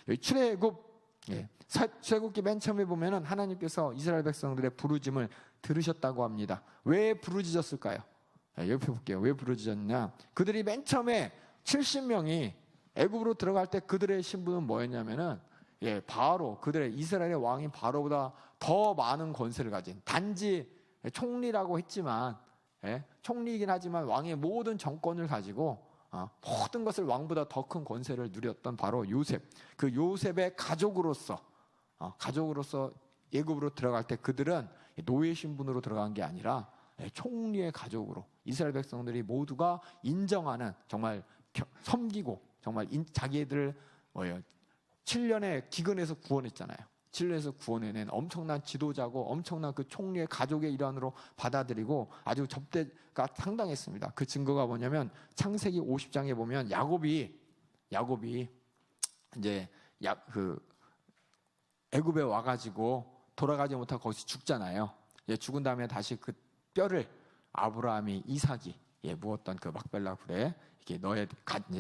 여기 출애굽, 출애굽기 맨 처음에 보면은 하나님께서 이스라엘 백성들의 부르짐을 들으셨다고 합니다. 왜 부르짖었을까요? 옆에 볼게요. 왜 부르짖었냐? 그들이 맨 처음에 70명이 애굽으로 들어갈 때 그들의 신분은 뭐였냐면은 바로 그들의 이스라엘의 왕인 바로보다 더 많은 권세를 가진, 단지 총리라고 했지만 총리이긴 하지만 왕의 모든 정권을 가지고 모든 것을 왕보다 더 큰 권세를 누렸던 바로 요셉. 그 요셉의 가족으로서 애굽으로 들어갈 때 그들은 노예 신분으로 들어간 게 아니라 총리의 가족으로 이스라엘 백성들이 모두가 인정하는, 정말 섬기고 정말 자기들을 7년의 기근에서 구원했잖아요. 7년에서 구원해낸 엄청난 지도자고 엄청난 그 총리의 가족의 일환으로 받아들이고 아주 접대가 상당했습니다. 그 증거가 뭐냐면 창세기 50장에 보면 야곱이 이제 애굽에 와가지고 돌아가지 못하고 거기서 죽잖아요. 죽은 다음에 다시 그 뼈를 아브라함이 이삭이 묵었던 그 막벨라 굴에 이렇게 너의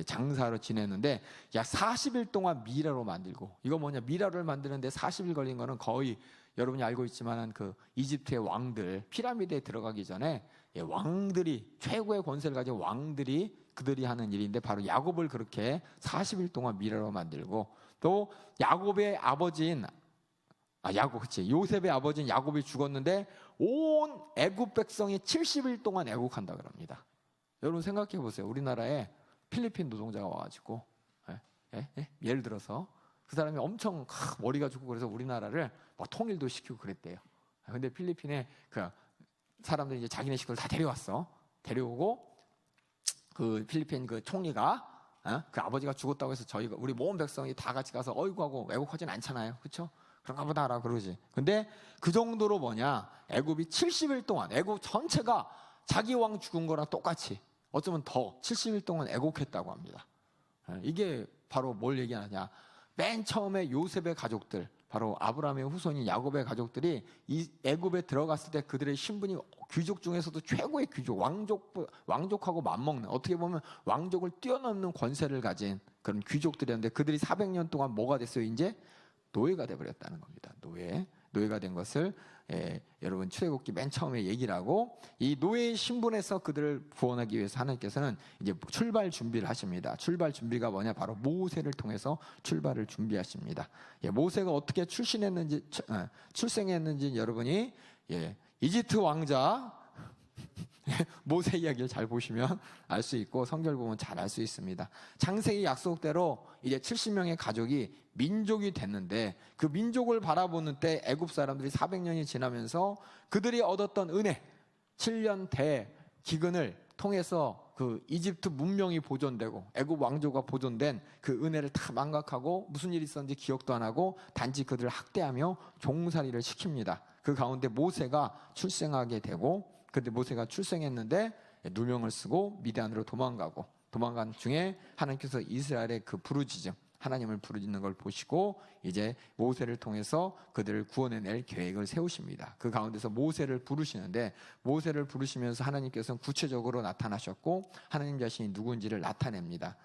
장사로 지냈는데 약 40일 동안 미라로 만들고, 이거 뭐냐, 미라를 만드는데 40일 걸린 거는 거의 여러분이 알고 있지만은 그 이집트의 왕들, 피라미드에 들어가기 전에 왕들이, 최고의 권세를 가진 왕들이 그들이 하는 일인데 바로 야곱을 그렇게 40일 동안 미라로 만들고, 또 야곱의 아버지인 요셉의 아버지인 야곱이 죽었는데 온 애굽 백성이 70일 동안 애국한다 그럽니다. 여러분 생각해 보세요. 우리나라에 필리핀 노동자가 와가지고 예를 들어서 그 사람이 엄청 머리가 좋고 그래서 우리나라를 막 통일도 시키고 그랬대요. 근데 필리핀에 그 사람들이 이제 자기네 식구를 다 데려오고 그 필리핀 그 총리가 그 아버지가 죽었다고 해서 우리 모든 백성이 다 같이 가서 어이구 하고 애국하진 않잖아요. 그렇죠? 그런가 보다 그러지. 근데 그 정도로 애굽이 70일 동안 애굽 전체가 자기 왕 죽은 거랑 똑같이 어쩌면 더 70일 동안 애국했다고 합니다. 이게 바로 뭘 얘기하느냐? 맨 처음에 요셉의 가족들, 바로 아브라함의 후손인 야곱의 가족들이 이 애굽에 들어갔을 때 그들의 신분이 귀족 중에서도 최고의 귀족, 왕족하고 맞먹는, 어떻게 보면 왕족을 뛰어넘는 권세를 가진 그런 귀족들이었는데 그들이 400년 동안 뭐가 됐어요? 이제 노예가 돼버렸다는 겁니다. 노예가 된 것을 여러분 출애굽기 맨 처음에 얘기를 하고, 이 노예의 신분에서 그들을 구원하기 위해서 하나님께서는 이제 출발 준비를 하십니다. 출발 준비가 뭐냐? 바로 모세를 통해서 출발을 준비하십니다. 모세가 어떻게 출생했는지 여러분이 이집트 왕자 모세 이야기를 잘 보시면 알 수 있고 성경을 보면 잘 알 수 있습니다. 창세기 약속대로 이제 70명의 가족이 민족이 됐는데 그 민족을 바라보는 때 애굽 사람들이 400년이 지나면서 그들이 얻었던 은혜, 7년 대기근을 통해서 그 이집트 문명이 보존되고 애굽 왕조가 보존된 그 은혜를 다 망각하고 무슨 일이 있었는지 기억도 안 하고 단지 그들을 학대하며 종살이를 시킵니다. 그 가운데 모세가 출생하게 되고, 근데 모세가 출생했는데 누명을 쓰고 미디안으로 도망간 중에 하나님께서 이스라엘의 그 부르짖음, 하나님을 부르짖는 걸 보시고 이제 모세를 통해서 그들을 구원해낼 계획을 세우십니다. 그 가운데서 모세를 부르시는데, 모세를 부르시면서 하나님께서는 구체적으로 나타나셨고 하나님 자신이 누군지를 나타냅니다.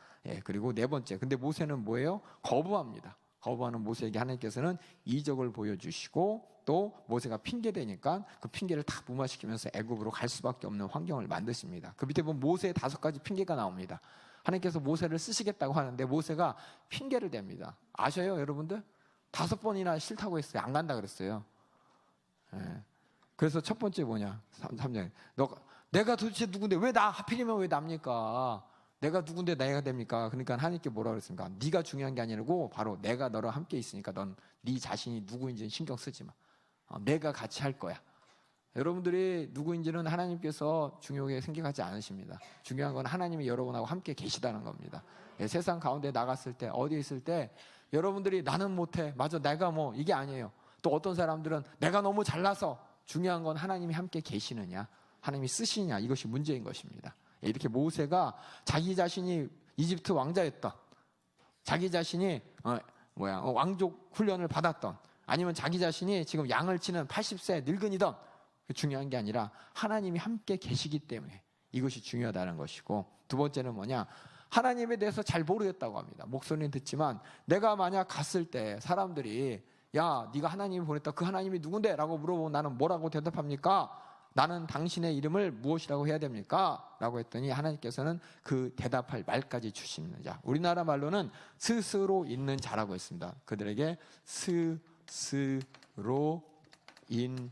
그리고 네 번째, 근데 모세는 뭐예요? 거부합니다. 거부하는 모세에게 하나님께서는 이적을 보여주시고, 또 모세가 핑계대니까 그 핑계를 다 무마시키면서 애굽으로 갈 수밖에 없는 환경을 만드십니다. 그 밑에 보면 모세의 5가지 핑계가 나옵니다. 하나님께서 모세를 쓰시겠다고 하는데 모세가 핑계를 댑니다. 아셔요, 여러분들? 5번이나 싫다고 했어요. 안 간다 그랬어요. 그래서 첫 번째 뭐냐? 3장. 내가 도대체 누군데 왜 하필이면 왜 납니까? 내가 누군데 내가 됩니까? 그러니까 하나님께 뭐라 그랬습니까? 네가 중요한 게 아니고 바로 내가 너랑 함께 있으니까 넌 네 자신이 누구인지는 신경 쓰지 마. 내가 같이 할 거야. 여러분들이 누구인지는 하나님께서 중요하게 생각하지 않으십니다. 중요한 건 하나님이 여러분하고 함께 계시다는 겁니다. 세상 가운데 나갔을 때, 어디에 있을 때 여러분들이 나는 못해, 맞아, 내가 이게 아니에요. 또 어떤 사람들은 내가 너무 잘나서, 중요한 건 하나님이 함께 계시느냐, 하나님이 쓰시느냐, 이것이 문제인 것입니다. 이렇게 모세가 자기 자신이 이집트 왕자였던, 자기 자신이 왕족 훈련을 받았던, 아니면 자기 자신이 지금 양을 치는 80세 늙은이던, 중요한 게 아니라 하나님이 함께 계시기 때문에 이것이 중요하다는 것이고, 두 번째는 뭐냐? 하나님에 대해서 잘 모르겠다고 합니다. 목소리는 듣지만 내가 만약 갔을 때 사람들이 야, 네가 하나님이 보냈다. 그 하나님이 누군데? 라고 물어보면 나는 뭐라고 대답합니까? 나는 당신의 이름을 무엇이라고 해야 됩니까? 라고 했더니 하나님께서는 그 대답할 말까지 주시는 자. 우리나라 말로는 스스로 있는 자라고 했습니다. 그들에게 스스로 있는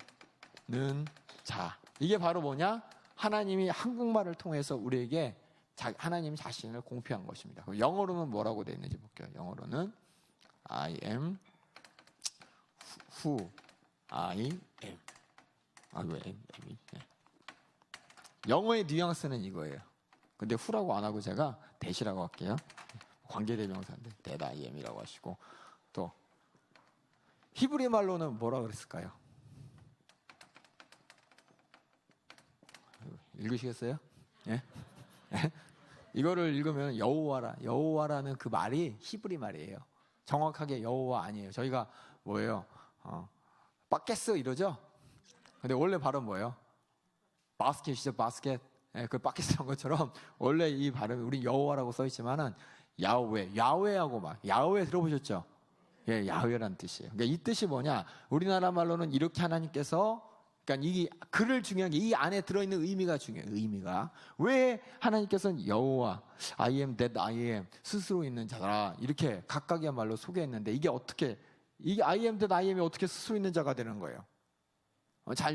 자. 이게 바로 뭐냐? 하나님이 한국말을 통해서 우리에게 하나님 자신을 공표한 것입니다. 영어로는 뭐라고 되어 있는지 볼게요. 영어로는 I am who I am. 왜 M이? 영어의 뉘앙스는 이거예요. 근데 who라고 안 하고 제가 that이라고 할게요. 관계대명사인데 that I am이라고 하시고, 또 히브리 말로는 뭐라 그랬을까요? 읽으시겠어요? 예? 이거를 읽으면 여호와라는 그 말이 히브리 말이에요. 정확하게 여호와 아니에요. 저희가 뭐예요? 바켓스 이러죠? 근데 원래 발음 뭐예요? 바스켓이죠, 바스켓. 예, 그 바켓이란 것처럼 원래 이 발음이 우리 여호와라고 써 있지만은 야훼하고 막 야훼 들어보셨죠? 예, 야훼라는 뜻이에요. 그러니까 이 뜻이 뭐냐? 우리나라 말로는 이렇게 하나님께서, 그러니까 이 글을 중요한 게 이 안에 들어있는 의미가 중요해요. 의미가 왜 하나님께서는 여호와 I am that I am 스스로 있는 자라 이렇게 각각의 말로 소개했는데, 이게 어떻게 이게 I am that I am이 어떻게 스스로 있는 자가 되는 거예요?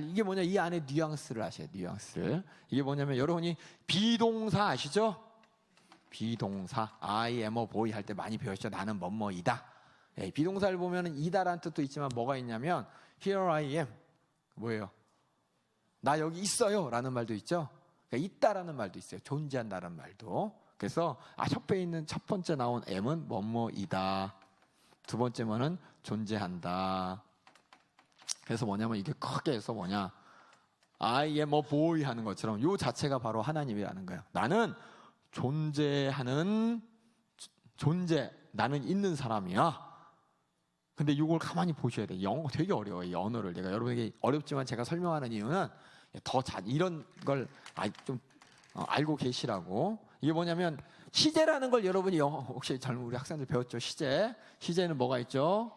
이게 뭐냐? 이 안에 뉘앙스를 아셔야 돼요. 뉘앙스를. 이게 뭐냐면 여러분이 비동사 아시죠? 비동사 I am a boy 할 때 많이 배웠죠. 나는 뭐뭐이다. 예, 비동사를 보면은 이다라는 뜻도 있지만 뭐가 있냐면 here I am 뭐예요? 나 여기 있어요 라는 말도 있죠. 그러니까 있다라는 말도 있어요. 존재한다는 말도. 그래서 옆에 있는 첫 번째 나온 M은 뭐뭐이다. 두 번째 뭐는 존재한다. 그래서 뭐냐면 이게 크게 해서 뭐냐, I am a boy 하는 것처럼 요 자체가 바로 하나님이라는 거예요. 나는 나는 있는 사람이야. 근데 이걸 가만히 보셔야 돼요. 영어 되게 어려워요. 이 언어를 내가 여러분에게 어렵지만 제가 설명하는 이유는 이런 걸 좀 알고 계시라고. 이게 뭐냐면 시제라는 걸 여러분이 혹시 젊은 우리 학생들 배웠죠? 시제는 뭐가 있죠?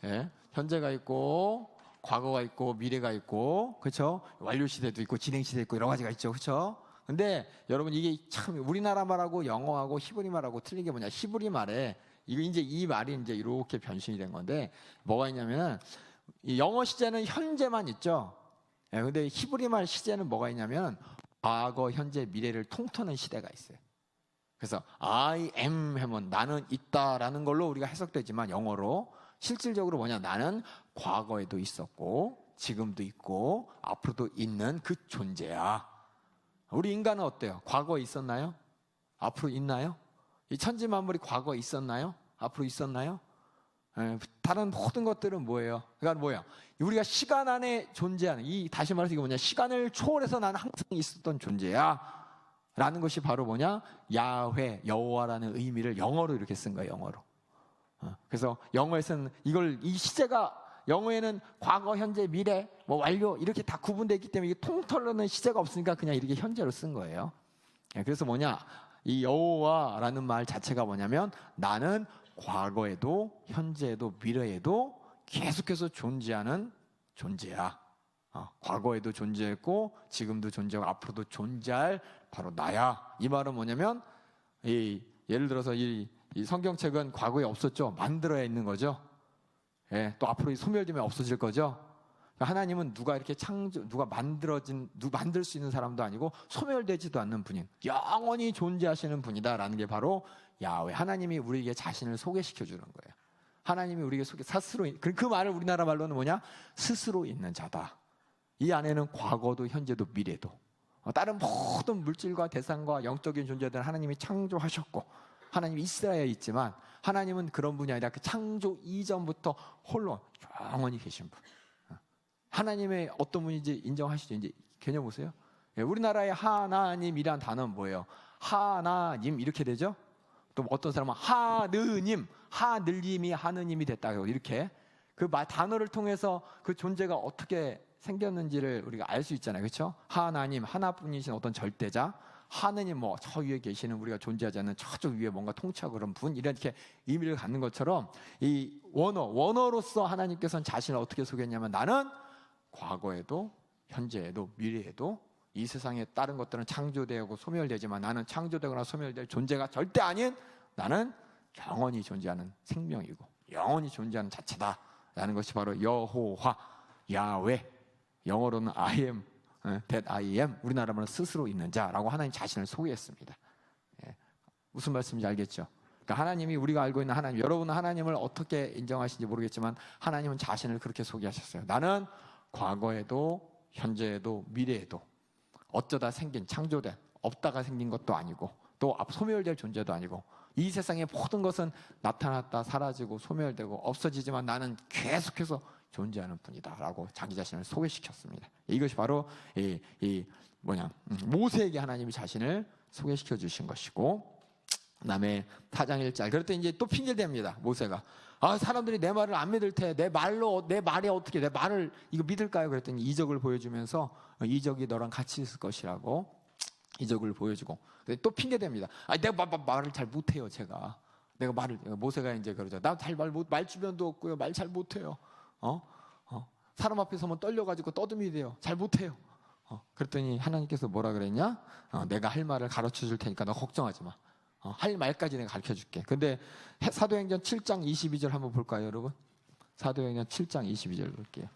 예, 현재가 있고 과거가 있고 미래가 있고, 그렇죠? 완료 시대도 있고 진행 시대 있고 여러 가지가 있죠, 그렇죠? 근데 여러분 이게 참 우리나라 말하고 영어하고 히브리 말하고 틀린 게 뭐냐? 히브리 말에 이 말이 이제 이렇게 변신이 된 건데 뭐가 있냐면은 이 영어 시제는 현재만 있죠. 예, 근데 히브리 말 시제는 뭐가 있냐면 과거, 현재, 미래를 통틀는 시대가 있어요. 그래서 I am 하면 나는 있다라는 걸로 우리가 해석되지만 영어로 실질적으로 뭐냐? 나는 과거에도 있었고 지금도 있고 앞으로도 있는 그 존재야. 우리 인간은 어때요? 과거에 있었나요? 앞으로 있나요? 이 천지 만물이 과거에 있었나요? 앞으로 있었나요? 다른 모든 것들은 뭐예요? 그러니까 뭐예요? 우리가 시간 안에 존재하는, 다시 말해서 이게 뭐냐? 시간을 초월해서 나는 항상 있었던 존재야 라는 것이 바로 뭐냐? 야훼, 여호와라는 의미를 영어로 이렇게 쓴 거예요. 영어로. 그래서 영어에서는 이 시제가 영어에는 과거, 현재, 미래, 뭐 완료 이렇게 다 구분되어 있기 때문에 이게 통틀어는 시제가 없으니까 그냥 이렇게 현재로 쓴 거예요. 그래서 뭐냐? 이 여호와라는 말 자체가 뭐냐면 나는 과거에도 현재에도 미래에도 계속해서 존재하는 존재야. 과거에도 존재했고 지금도 존재하고 앞으로도 존재할 바로 나야. 이 말은 뭐냐면 예를 들어서 이 성경책은 과거에 없었죠. 만들어야 있는 거죠. 예, 또 앞으로 소멸되면 없어질 거죠. 하나님은 누가 이렇게 만들 수 있는 사람도 아니고 소멸되지도 않는 분인, 영원히 존재하시는 분이다라는 게 바로 야훼. 하나님이 우리에게 자신을 소개시켜 주는 거예요. 하나님이 우리에게 스스로, 그 말을 우리나라 말로는 뭐냐? 스스로 있는 자다. 이 안에는 과거도 현재도 미래도 다른 모든 물질과 대상과 영적인 존재들은 하나님이 창조하셨고 하나님이 있어야 있지만 하나님은 그런 분이 아니라 그 창조 이전부터 홀로 영원히 계신 분. 하나님의 어떤 분인지 인정하시죠? 이제 개념 보세요. 우리나라의 하나님이란 단어는 뭐예요? 하나님 이렇게 되죠? 또 어떤 사람은 하느님, 하늘님이 하느님이 됐다. 이렇게 그 단어를 통해서 그 존재가 어떻게 생겼는지를 우리가 알 수 있잖아요. 그렇죠? 하나님, 하나뿐이신 어떤 절대자, 하느님 뭐 저 위에 계시는 우리가 존재하지 않는 저쪽 위에 뭔가 통치하고 그런 분, 이렇게 의미를 갖는 것처럼 이 원어로서 하나님께서는 자신을 어떻게 소개했냐면 나는 과거에도 현재에도 미래에도 이 세상에 다른 것들은 창조되고 소멸되지만 나는 창조되거나 소멸될 존재가 절대 아닌 나는 영원히 존재하는 생명이고 영원히 존재하는 자체다 라는 것이 바로 여호와, 야훼, 영어로는 I am, that I am, 우리나라로는 스스로 있는 자라고 하나님 자신을 소개했습니다. 무슨 말씀인지 알겠죠? 그러니까 하나님이 우리가 알고 있는 하나님, 여러분은 하나님을 어떻게 인정하시는지 모르겠지만 하나님은 자신을 그렇게 소개하셨어요. 나는 과거에도 현재에도 미래에도 어쩌다 생긴, 창조된, 없다가 생긴 것도 아니고 또 소멸될 존재도 아니고 이 세상의 모든 것은 나타났다 사라지고 소멸되고 없어지지만 나는 계속해서 존재하는 분이다 라고 자기 자신을 소개시켰습니다. 이것이 바로 모세에게 하나님이 자신을 소개시켜 주신 것이고, 그다음에 4장 1절 그랬더니 이제 또 핑계를 댑니다. 모세가 사람들이 내 말을 안 믿을 테 내 말에 어떻게 내 말을 이거 믿을까요? 그랬더니 이적을 보여주면서 이적이 너랑 같이 있을 것이라고 이적을 보여주고, 또 핑계 댑니다. 내가 말을 잘 못해요. 제가 내가 모세가 이제 그러죠. 나 잘 말 주변도 없고요. 말 잘 못해요. 사람 앞에 서면 떨려가지고 떠듬이래요. 잘 못해요. 그랬더니 하나님께서 뭐라 그랬냐? 내가 할 말을 가르쳐 줄 테니까 너 걱정하지 마. 할 말까지 내가 가르쳐 줄게. 근데 사도행전 7장 22절 한번 볼까요, 여러분? 사도행전 7장 22절 볼게요.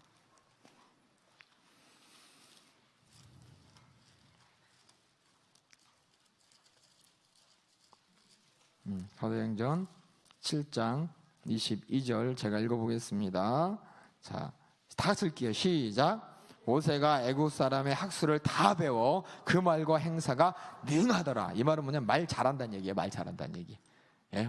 사도행전 7장 22절 제가 읽어보겠습니다. 자, 다 같이 읽게요. 시작. 모세가 애굽 사람의 학수를 다 배워 그 말과 행사가 능하더라. 이 말은 뭐냐? 말 잘한다는 얘기예요. 말 잘한다는 얘기.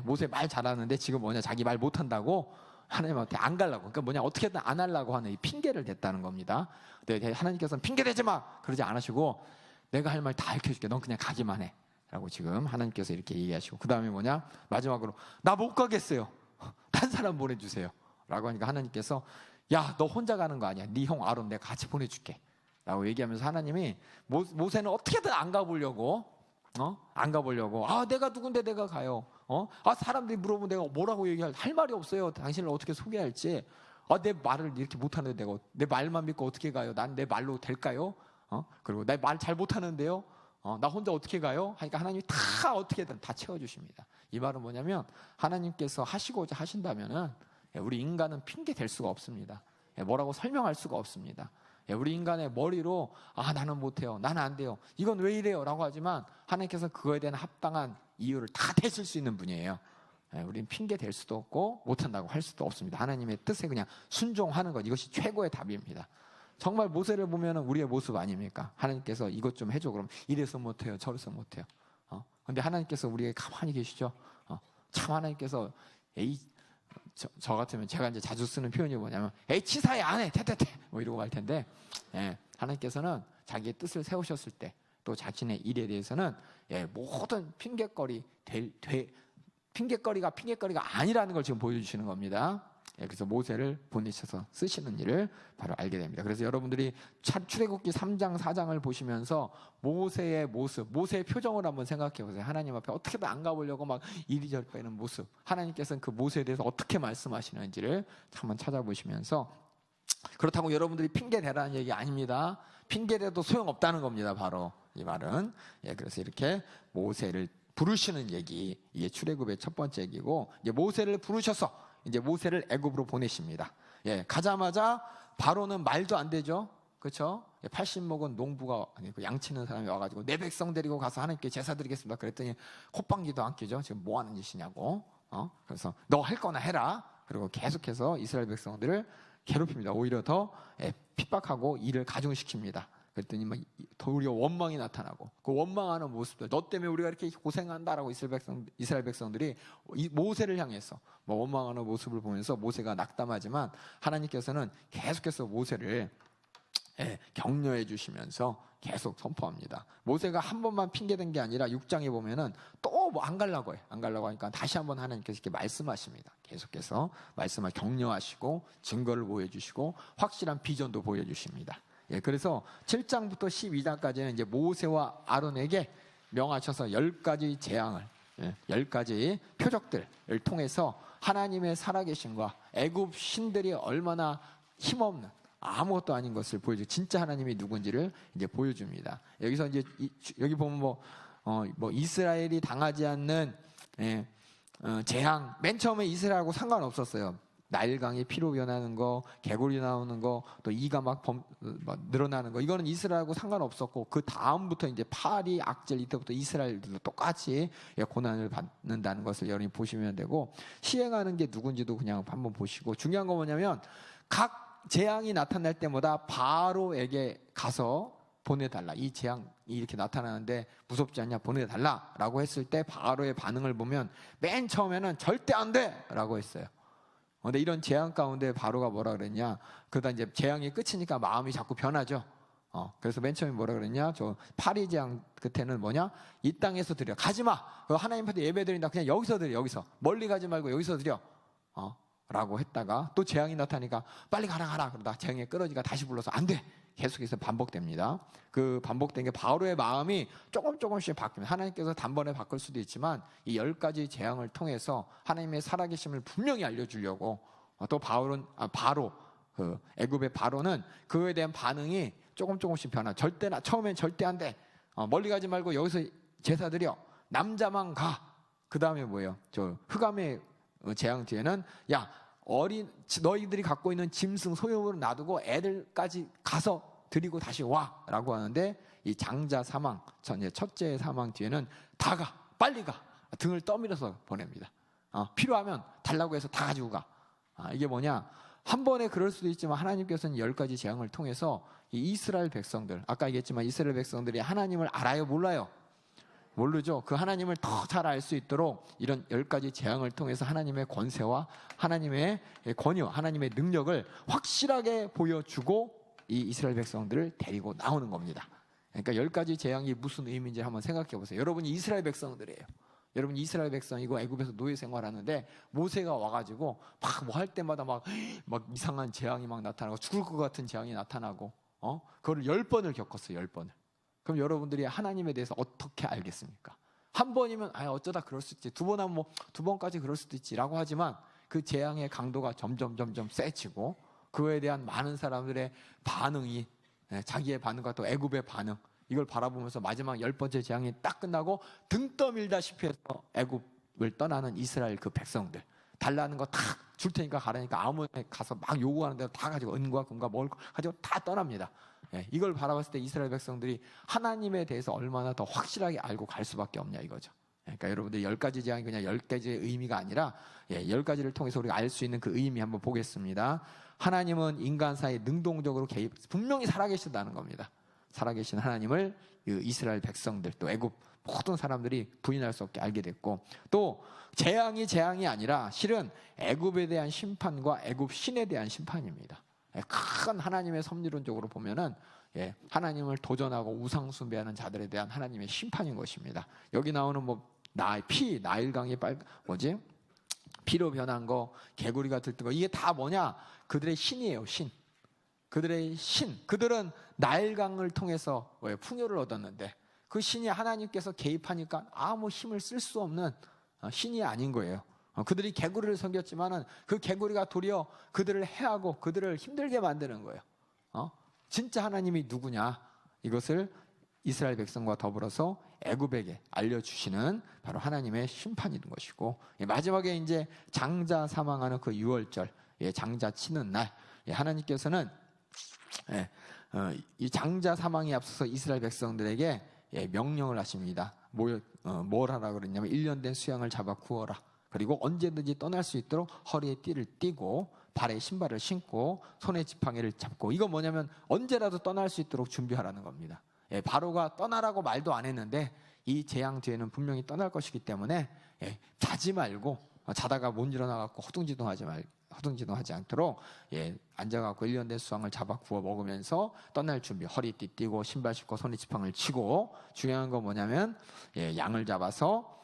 모세 말 잘하는데 지금 뭐냐? 자기 말 못한다고 하나님한테 안 가려고. 그러니까 뭐냐? 어떻게든 안 하려고 하는 이 핑계를 댔다는 겁니다. 근데 하나님께서는 핑계 대지 마! 그러지 않으시고 내가 할 말 다 알려줄게. 넌 그냥 가기만 해. 라고 지금 하나님께서 이렇게 얘기하시고, 그 다음에 뭐냐? 마지막으로 나 못 가겠어요. 딴 사람 보내주세요. 라고 하니까 하나님께서 야, 너 혼자 가는 거 아니야. 네 형 아론 내가 같이 보내줄게. 라고 얘기하면서 하나님이 모세는 어떻게든 안 가보려고 내가 누군데 내가 가요. 사람들이 물어보면 내가 뭐라고 할 말이 없어요. 당신을 어떻게 소개할지. 내 말을 이렇게 못하는데 내가 내 말만 믿고 어떻게 가요? 난 내 말로 될까요? 그리고 내 말 잘 못하는데요. 나 혼자 어떻게 가요? 하니까 하나님이 다 어떻게든 다 채워주십니다. 이 말은 뭐냐면 하나님께서 하시고자 하신다면은 우리 인간은 핑계 댈 수가 없습니다. 뭐라고 설명할 수가 없습니다. 우리 인간의 머리로 나는 못해요, 나는 안 돼요, 이건 왜 이래요? 라고 하지만 하나님께서 그거에 대한 합당한 이유를 다 대실 수 있는 분이에요. 우리는 핑계 댈 수도 없고 못한다고 할 수도 없습니다. 하나님의 뜻에 그냥 순종하는 것, 이것이 최고의 답입니다. 정말 모세를 보면 우리의 모습 아닙니까? 하나님께서 이것 좀 해줘. 그럼 이래서 못해요, 저래서 못해요. 근데 하나님께서 우리에게 가만히 계시죠. 참 하나님께서 저 같으면 제가 이제 자주 쓰는 표현이 뭐냐면 치사해 안 해, 태태태 뭐 이러고 말 텐데, 하나님께서는 자기의 뜻을 세우셨을 때 또 자신의 일에 대해서는 모든 핑계거리가 아니라는 걸 지금 보여주시는 겁니다. 그래서 모세를 보내셔서 쓰시는 일을 바로 알게 됩니다. 그래서 여러분들이 출애굽기 3장 4장을 보시면서 모세의 모습, 모세의 표정을 한번 생각해 보세요. 하나님 앞에 어떻게든 안 가보려고 막 이리저리 빼는 모습, 하나님께서는 그 모세에 대해서 어떻게 말씀하시는지를 한번 찾아보시면서, 그렇다고 여러분들이 핑계 대라는 얘기 아닙니다. 핑계 대도 소용없다는 겁니다. 바로 이 말은. 그래서 이렇게 모세를 부르시는 얘기, 이게 출애굽의 첫 번째 얘기고, 이제 모세를 부르셔서 이제 모세를 애굽으로 보내십니다. 가자마자 바로는 말도 안 되죠. 그렇죠? 80 먹은 농부가 아니고 양 치는 사람이 와가지고 내 백성 데리고 가서 하나님께 제사 드리겠습니다. 그랬더니 콧방귀도 안 끼죠. 지금 뭐 하는 짓이냐고. 그래서 너 할 거나 해라. 그리고 계속해서 이스라엘 백성들을 괴롭힙니다. 오히려 더 핍박하고 일을 가중시킵니다. 그랬더니 도리어 원망이 나타나고, 그 원망하는 모습들, 너 때문에 우리가 이렇게 고생한다라고 이스라엘 백성들이 모세를 향해서 원망하는 모습을 보면서 모세가 낙담하지만 하나님께서는 계속해서 모세를 격려해 주시면서 계속 선포합니다. 모세가 한 번만 핑계댄 게 아니라 6장에 보면은 또 안 가려고 해요. 안 가려고 하니까 다시 한번 하나님께서 이렇게 말씀하십니다. 계속해서 말씀을 격려하시고 증거를 보여주시고 확실한 비전도 보여주십니다. 그래서 7장부터 12장까지는 이제 모세와 아론에게 명하셔서 10가지 재앙을, 10가지 표적들을 통해서 하나님의 살아계심과 애굽 신들이 얼마나 힘없는 아무것도 아닌 것을 보여주고 진짜 하나님이 누군지를 이제 보여줍니다. 여기서 이제 여기 보면 뭐 이스라엘이 당하지 않는 재앙, 맨 처음에 이스라엘하고 상관없었어요. 나일강이 피로 변하는 거, 개구리 나오는 거, 또 이가 막 늘어나는 거, 이거는 이스라엘하고 상관없었고, 그 다음부터 이제 파리, 악질, 이때부터 이스라엘들도 똑같이 고난을 받는다는 것을 여러분이 보시면 되고, 시행하는 게 누군지도 그냥 한번 보시고, 중요한 건 뭐냐면 각 재앙이 나타날 때마다 바로에게 가서 보내달라. 이 재앙이 이렇게 나타나는데 무섭지 않냐, 보내달라라고 했을 때 바로의 반응을 보면 맨 처음에는 절대 안 돼라고 했어요. 근데 이런 재앙 가운데 바로가 뭐라 그랬냐, 그러다 이제 재앙이 끝이니까 마음이 자꾸 변하죠. 그래서 맨 처음에 뭐라 그랬냐, 저 파리 재앙 끝에는 뭐냐, 이 땅에서 드려, 가지마, 하나님 앞에 예배 드린다, 그냥 여기서 드려, 여기서 멀리 가지 말고 여기서 드려 라고 했다가 또 재앙이 나타나니까 빨리 가라 그러다 재앙이 끊어지니까 다시 불러서 안 돼, 계속해서 반복됩니다. 그 반복된 게 바로의 마음이 조금씩 바뀝니다. 하나님께서 단번에 바꿀 수도 있지만 이 10가지 재앙을 통해서 하나님의 살아계심을 분명히 알려주려고, 또 바로 그 애굽의 바로는 그거에 대한 반응이 조금씩 변화. 처음엔 절대 안 돼, 멀리 가지 말고 여기서 제사 드려, 남자만 가. 그 다음에 뭐예요? 저 흑암의 재앙 뒤에는 야, 너희들이 갖고 있는 짐승 소유물을 놔두고 애들까지 가서 드리고 다시 와 라고 하는데, 이 장자 사망, 첫째 사망 뒤에는 다 가, 빨리 가, 등을 떠밀어서 보냅니다. 필요하면 달라고 해서 다 가지고 가. 이게 뭐냐, 한 번에 그럴 수도 있지만 하나님께서는 10가지 재앙을 통해서 이 이스라엘 백성들, 아까 얘기했지만 이스라엘 백성들이 하나님을 알아요, 몰라요? 모르죠. 그 하나님을 더 잘 알 수 있도록 이런 10가지 재앙을 통해서 하나님의 권세와 하나님의 권유, 하나님의 능력을 확실하게 보여주고 이 이스라엘 백성들을 데리고 나오는 겁니다. 그러니까 10가지 재앙이 무슨 의미인지 한번 생각해 보세요. 여러분이 이스라엘 백성들이에요. 여러분 이스라엘 백성이고 애굽에서 노예 생활하는데 모세가 와가지고 막 뭐 할 때마다 막 이상한 재앙이 막 나타나고 죽을 것 같은 재앙이 나타나고, 그거를 10번을 겪었어요. 10번을. 그럼 여러분들이 하나님에 대해서 어떻게 알겠습니까? 한 번이면 어쩌다 그럴 수 있지, 두 번 하면 두 번까지 그럴 수도 있지라고 하지만 그 재앙의 강도가 점점 세지고 그거에 대한 많은 사람들의 반응이, 자기의 반응과 또 애굽의 반응, 이걸 바라보면서 마지막 10번째 재앙이 딱 끝나고 등 떠밀다시피 해서 애굽을 떠나는 이스라엘 그 백성들, 달라는 거 다 줄 테니까 가라니까 아무 데 가서 막 요구하는 대로 다 가지고 은과 금과 먹을 거 가지고 다 떠납니다. 이걸 바라봤을 때 이스라엘 백성들이 하나님에 대해서 얼마나 더 확실하게 알고 갈 수밖에 없냐 이거죠. 그러니까 여러분들 10가지 재앙이 그냥 10가지의 의미가 아니라 10가지를 통해서 우리가 알 수 있는 그 의미 한번 보겠습니다. 하나님은 인간 사이에 능동적으로 분명히 살아계신다는 겁니다. 살아계신 하나님을 이스라엘 백성들, 또 애굽 모든 사람들이 부인할 수 없게 알게 됐고, 또 재앙이 아니라 실은 애굽에 대한 심판과 애굽 신에 대한 심판입니다. 큰 하나님의 섭리론적으로 보면은 하나님을 도전하고 우상 숭배하는 자들에 대한 하나님의 심판인 것입니다. 여기 나오는 나일강이 피로 변한 거, 개구리가 들뜬 거, 이게 다 뭐냐? 그들의 신이에요, 신. 그들은 나일강을 통해서 풍요를 얻었는데 그 신이 하나님께서 개입하니까 아무 힘을 쓸 수 없는 신이 아닌 거예요. 그들이 개구리를 섬겼지만은 그 개구리가 도리어 그들을 해하고 그들을 힘들게 만드는 거예요. 진짜 하나님이 누구냐? 이것을 이스라엘 백성과 더불어서 애굽에게 알려주시는 바로 하나님의 심판이 있는 것이고, 마지막에 이제 장자 사망하는 그 유월절, 장자 치는 날, 하나님께서는 이 장자 사망에 앞서서 이스라엘 백성들에게 명령을 하십니다. 뭘 하라 그랬냐면 1년 된 수양을 잡아 구워라. 그리고 언제든지 떠날 수 있도록 허리에 띠를 띠고 발에 신발을 신고 손에 지팡이를 잡고, 이거 뭐냐면 언제라도 떠날 수 있도록 준비하라는 겁니다. 바로가 떠나라고 말도 안 했는데 이 재앙 뒤에는 분명히 떠날 것이기 때문에 자지 말고, 자다가 못 일어나갖고 허둥지둥하지 않도록 앉아갖고 1년 된 수양을 잡아 구워 먹으면서 떠날 준비, 허리띠 띠고 신발 신고 손에 지팡이를 치고, 중요한 건 뭐냐면 양을 잡아서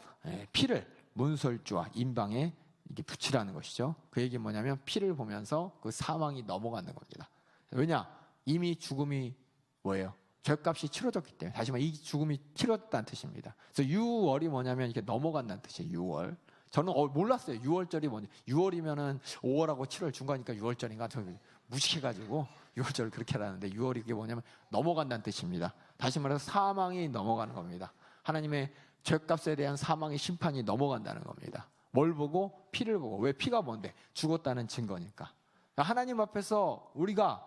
피를 문설주와 임방에 이게 붙이라는 것이죠. 그 얘기 뭐냐면 피를 보면서 그 사망이 넘어가는 겁니다. 왜냐? 이미 죽음이 뭐예요? 죄값이 치러졌기 때문에. 다시 말해 이 죽음이 치러졌다는 뜻입니다. 그래서 유월이 뭐냐면 이렇게 넘어간다는 뜻이에요. 유월. 저는 몰랐어요. 6월절이 뭔지. 6월이면은 5월하고 7월 중간이니까 6월절인가? 저 무식해가지고 6월절을 그렇게 하라는데 6월이 그게 뭐냐면 넘어간다는 뜻입니다. 다시 말해서 사망이 넘어가는 겁니다. 하나님의 죄값에 대한 사망의 심판이 넘어간다는 겁니다. 뭘 보고? 피를 보고. 왜? 피가 뭔데? 죽었다는 증거니까. 하나님 앞에서 우리가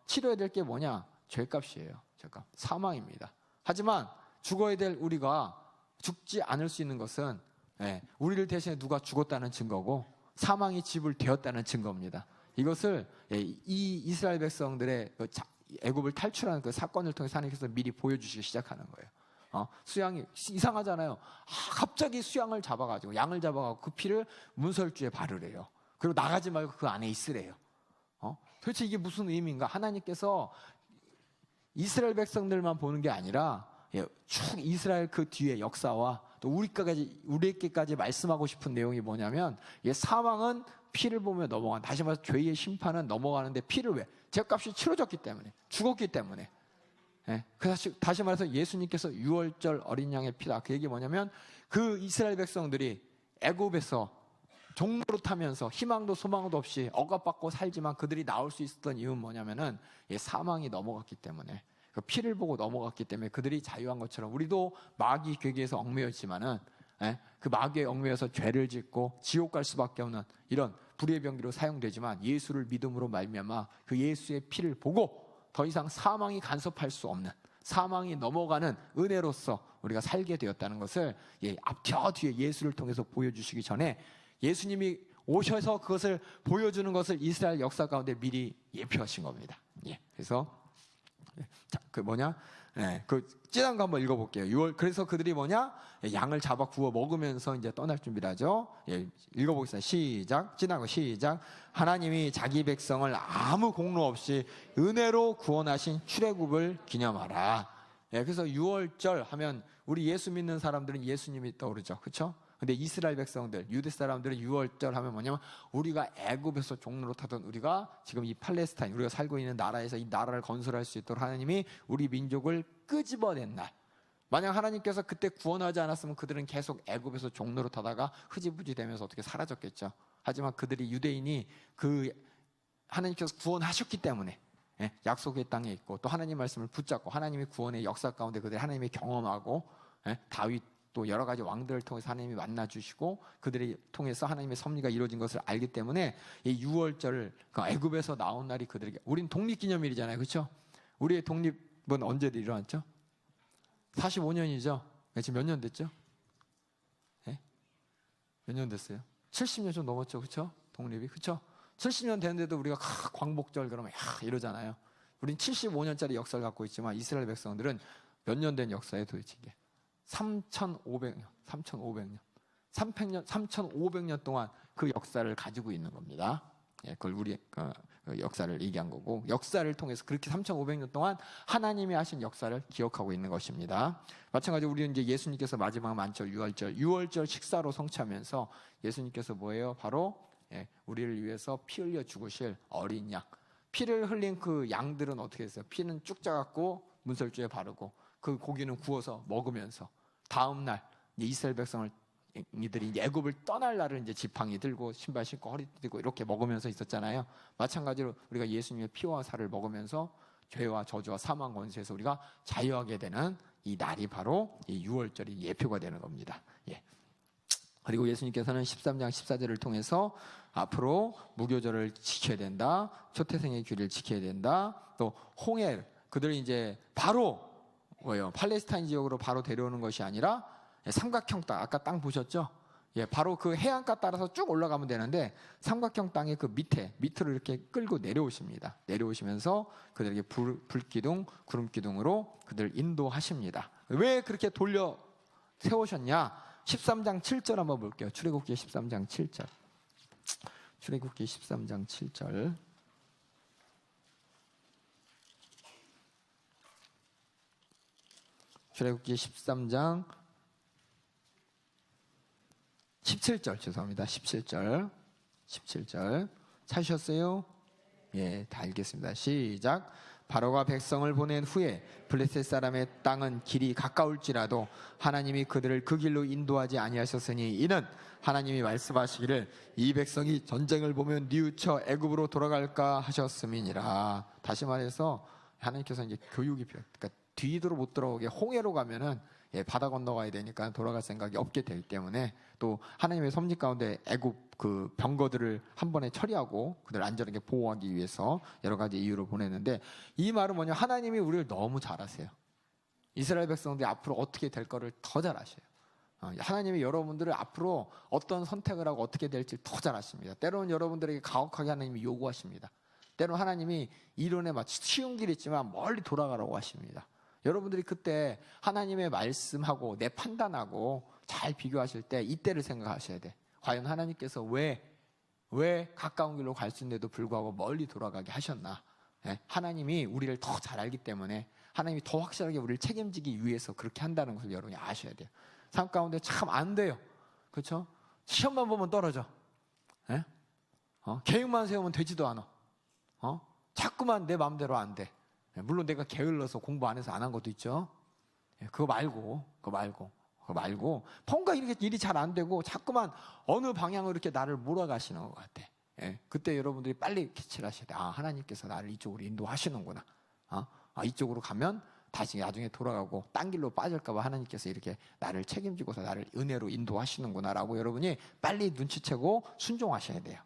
치러야 될 게 뭐냐? 죄값이에요. 죄값. 사망입니다. 하지만 죽어야 될 우리가 죽지 않을 수 있는 것은 우리를 대신해 누가 죽었다는 증거고 사망이 지불되었다는 증거입니다. 이것을 이 이스라엘 백성들의 애굽을 탈출하는 그 사건을 통해서 하나님께서 미리 보여주시기 시작하는 거예요. 수양이 이상하잖아요. 갑자기 수양을 잡아가지고 양을 잡아가지고 그 피를 문설주에 바르래요. 그리고 나가지 말고 그 안에 있으래요. 도대체 이게 무슨 의미인가? 하나님께서 이스라엘 백성들만 보는 게 아니라 쭉 이스라엘 그 뒤에 역사와 또 우리에게까지 말씀하고 싶은 내용이 뭐냐면 사망은 피를 보며 넘어간, 다시 말해서 죄의 심판은 넘어가는데 피를 왜? 죄값이 치러졌기 때문에, 죽었기 때문에. 다시 말해서 예수님께서 6월절 어린 양의 피다. 그 얘기 뭐냐면 그 이스라엘 백성들이 애굽에서 종노릇하면서 희망도 소망도 없이 억압받고 살지만 그들이 나올 수 있었던 이유는 뭐냐면은 사망이 넘어갔기 때문에, 그 피를 보고 넘어갔기 때문에 그들이 자유한 것처럼 우리도 마귀 괴계에서 얽매였지만은 그 마귀에 얽매여서 죄를 짓고 지옥 갈 수밖에 없는 이런 불의의 병기로 사용되지만 예수를 믿음으로 말미암아 그 예수의 피를 보고 더 이상 사망이 간섭할 수 없는, 사망이 넘어가는 은혜로서 우리가 살게 되었다는 것을 앞 뒤에 예수를 통해서 보여주시기 전에 예수님이 오셔서 그것을 보여주는 것을 이스라엘 역사 가운데 미리 예표하신 겁니다. 그래서 그 찐한 거 한번 읽어볼게요. 6월. 그래서 그들이 뭐냐? 양을 잡아 구워 먹으면서 이제 떠날 준비를 하죠. 읽어보겠습니다. 시작. 찐한 거 시작. 하나님이 자기 백성을 아무 공로 없이 은혜로 구원하신 출애굽을 기념하라. 그래서 6월절 하면 우리 예수 믿는 사람들은 예수님이 떠오르죠. 그렇죠? 근데 이스라엘 백성들, 유대 사람들은 6월절 하면 뭐냐면 우리가 애굽에서 종노릇하던 우리가 지금 이 팔레스타인, 우리가 살고 있는 나라에서 이 나라를 건설할 수 있도록 하나님이 우리 민족을 끄집어낸 날. 만약 하나님께서 그때 구원하지 않았으면 그들은 계속 애굽에서 종노릇하다가 흐지부지 되면서 어떻게 사라졌겠죠. 하지만 그들이 유대인이 그 하나님께서 구원하셨기 때문에 약속의 땅에 있고 또 하나님 말씀을 붙잡고 하나님의 구원의 역사 가운데 그들이 하나님의 경험하고 다윗 또 여러 가지 왕들을 통해서 하나님이 만나주시고 그들이 통해서 하나님의 섭리가 이루어진 것을 알기 때문에 이 6월절을 애굽에서 나온 날이 그들에게, 우린 독립기념일이잖아요. 그렇죠? 우리의 독립은 언제 일어났죠? 45년이죠. 지금 몇 년 됐죠? 몇 년 됐어요? 70년 좀 넘었죠. 그렇죠? 독립이. 그렇죠? 70년 됐는데도 우리가 광복절 그러면 이러잖아요. 우린 75년짜리 역사를 갖고 있지만 이스라엘 백성들은 몇 년 된 역사에 도대체 이게 3,500년, 3,500년 동안 그 역사를 가지고 있는 겁니다. 그걸 우리 그 역사를 얘기한 거고, 역사를 통해서 그렇게 3,500년 동안 하나님이 하신 역사를 기억하고 있는 것입니다. 마찬가지로 우리는 이제 예수님께서 마지막 만절 6월절 식사로 성취하면서 예수님께서 뭐예요? 바로 우리를 위해서 피 흘려 죽으실 어린 양. 피를 흘린 그 양들은 어떻게 했어요? 피는 쭉 짜갖고 문설주에 바르고 그 고기는 구워서 먹으면서 다음 날 이스라엘 백성을 이들이 애굽을 떠날 날을 이제 지팡이 들고 신발 신고 허리 들고 이렇게 먹으면서 있었잖아요. 마찬가지로 우리가 예수님의 피와 살을 먹으면서 죄와 저주와 사망 권세에서 우리가 자유하게 되는 이 날이 바로 이 6월절이 예표가 되는 겁니다. 그리고 예수님께서는 13장 14절을 통해서 앞으로 무교절을 지켜야 된다, 초태생의 규를 지켜야 된다, 또 홍해, 그들이 이제 바로 팔레스타인 지역으로 바로 데려오는 것이 아니라 삼각형 땅, 아까 땅 보셨죠? 바로 그 해안가 따라서 쭉 올라가면 되는데 삼각형 땅의 그 밑으로 이렇게 끌고 내려오십니다. 내려오시면서 그들에게 불기둥, 구름기둥으로 그들을 인도하십니다. 왜 그렇게 돌려 세우셨냐? 13장 7절 한번 볼게요. 출애굽기 13장 7절. 출애굽기 13장 7절. 출애굽기 13장 17절 죄송합니다. 17절 찾으셨어요? 다 읽겠습니다. 시작. 바로가 백성을 보낸 후에 블레셋 사람의 땅은 길이 가까울지라도 하나님이 그들을 그 길로 인도하지 아니하셨으니 이는 하나님이 말씀하시기를 이 백성이 전쟁을 보면 뉘우쳐 애굽으로 돌아갈까 하셨음이니라. 다시 말해서 하나님께서 이제 교육이 그러니까 뒤로 못 돌아오게 홍해로 가면은 바다 건너가야 되니까 돌아갈 생각이 없게 되기 때문에 또 하나님의 섭리 가운데 애굽 그 병거들을 한 번에 처리하고 그들 안전하게 보호하기 위해서 여러 가지 이유로 보냈는데, 이 말은 뭐냐, 하나님이 우리를 너무 잘 아세요. 이스라엘 백성들이 앞으로 어떻게 될 거를 더 잘 아셔요. 하나님이 여러분들을 앞으로 어떤 선택을 하고 어떻게 될지 더 잘 아십니다. 때로는 여러분들에게 가혹하게 하나님이 요구하십니다. 때로는 하나님이 이론에 마치 쉬운 길이 있지만 멀리 돌아가라고 하십니다. 여러분들이 그때 하나님의 말씀하고 내 판단하고 잘 비교하실 때 이때를 생각하셔야 돼. 과연 하나님께서 왜 가까운 길로 갈 수 있는데도 불구하고 멀리 돌아가게 하셨나? 하나님이 우리를 더 잘 알기 때문에 하나님이 더 확실하게 우리를 책임지기 위해서 그렇게 한다는 것을 여러분이 아셔야 돼요. 삶 가운데 참 안 돼요. 그렇죠? 시험만 보면 떨어져. 계획만 세우면 되지도 않아. 자꾸만 내 마음대로 안 돼. 물론 내가 게을러서 공부 안 해서 안 한 것도 있죠. 그거 말고 뭔가 이렇게 일이 잘 안 되고 자꾸만 어느 방향으로 이렇게 나를 몰아가시는 것 같아. 그때 여러분들이 빨리 캐치하셔야 돼. 하나님께서 나를 이쪽으로 인도하시는구나. 이쪽으로 가면 다시 나중에 돌아가고 딴 길로 빠질까 봐 하나님께서 이렇게 나를 책임지고서 나를 은혜로 인도하시는구나라고 여러분이 빨리 눈치채고 순종하셔야 돼요.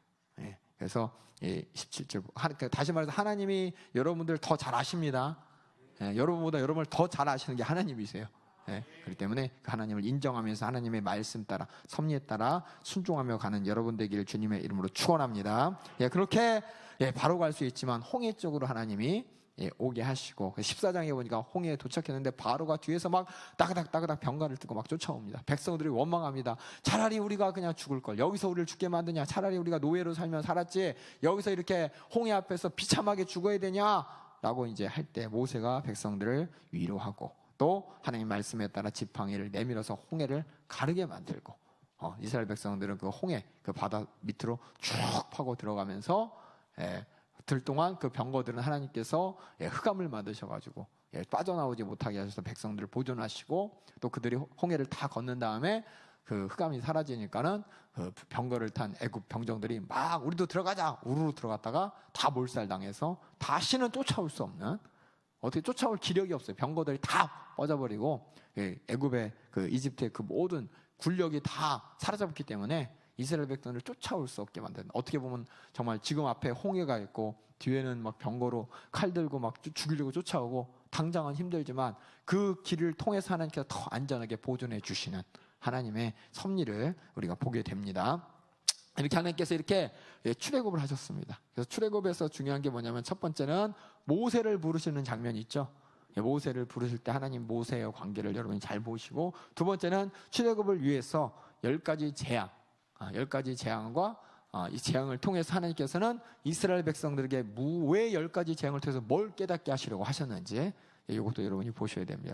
그래서 17절 다시 말해서 하나님이 여러분들 더 잘 아십니다. 여러분보다 여러분을 더 잘 아시는 게 하나님이세요. 그렇기 때문에 그 하나님을 인정하면서 하나님의 말씀 따라 섭리에 따라 순종하며 가는 여러분 되기를 주님의 이름으로 축원합니다. 그렇게 바로 갈 수 있지만 홍해 쪽으로 하나님이 오게 하시고 14장에 보니까 홍해에 도착했는데 바로가 뒤에서 막 따그닥 병가를 들고 막 쫓아옵니다. 백성들이 원망합니다. 차라리 우리가 그냥 죽을 걸, 여기서 우리를 죽게 만드냐, 차라리 우리가 노예로 살면 살았지 여기서 이렇게 홍해 앞에서 비참하게 죽어야 되냐 라고 이제 할 때 모세가 백성들을 위로하고 또 하나님 말씀에 따라 지팡이를 내밀어서 홍해를 가르게 만들고 이스라엘 백성들은 그 홍해 그 바다 밑으로 쭉 파고 들어가면서 들 동안 그 병거들은 하나님께서 흑암을 만드셔가지고 빠져나오지 못하게 하셔서 백성들을 보존하시고 또 그들이 홍해를 다 건넌 다음에 그 흑암이 사라지니까는 그 병거를 탄 애굽 병정들이 막 우리도 들어가자 우르르 들어갔다가 다 몰살당해서 다시는 쫓아올 수 없는, 어떻게 쫓아올 기력이 없어요. 병거들이 다 빠져버리고 애굽의 그 이집트의 그 모든 군력이 다 사라졌기 때문에 이스라엘 백성을 쫓아올 수 없게 만든, 어떻게 보면 정말 지금 앞에 홍해가 있고 뒤에는 막 병거로 칼 들고 막 죽이려고 쫓아오고 당장은 힘들지만 그 길을 통해서 하나님께서 더 안전하게 보존해 주시는 하나님의 섭리를 우리가 보게 됩니다. 이렇게 하나님께서 이렇게 출애굽을 하셨습니다. 그래서 출애굽에서 중요한 게 뭐냐면 첫 번째는 모세를 부르시는 장면이 있죠. 모세를 부르실 때 하나님 모세의 관계를 여러분이 잘 보시고, 두 번째는 출애굽을 위해서 10가지 재앙, 10가지 재앙과 이 재앙을 통해서 하나님께서는 이스라엘 백성들에게 왜 10가지 재앙을 통해서 뭘 깨닫게 하시려고 하셨는지 이것도 여러분이 보셔야 됩니다.